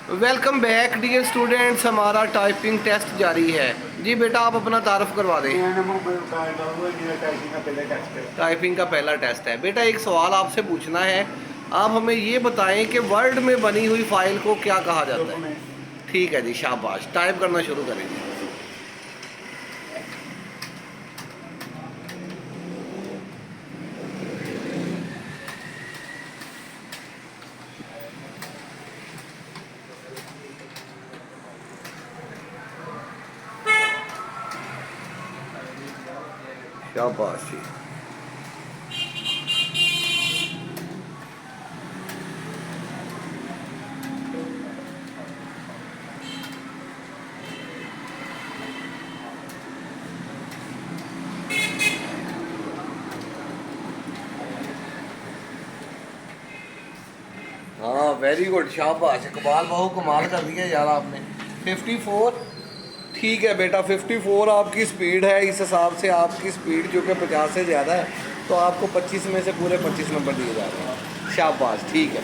Welcome back dear students, हमारा typing test जारी है। जी बेटा, आप अपना तारुफ करवा दें। टाइपिंग का पहला टेस्ट है बेटा। एक सवाल आपसे पूछना है, आप हमें ये बताएं कि वर्ड में बनी हुई फाइल को क्या कहा जाता है। ठीक है जी, शाबाश। टाइप करना शुरू करें। शाबाश जी। हाँ, वेरी गुड, शाबाश। इकबाल बहु कमाल कर दिया यार आपने। 54। ठीक है बेटा, 54 आपकी स्पीड है। इस हिसाब से आपकी स्पीड जो कि 50 से ज़्यादा है, तो आपको 25 में से पूरे 25 नंबर दिए जा रहे हैं। शाबाश, ठीक है।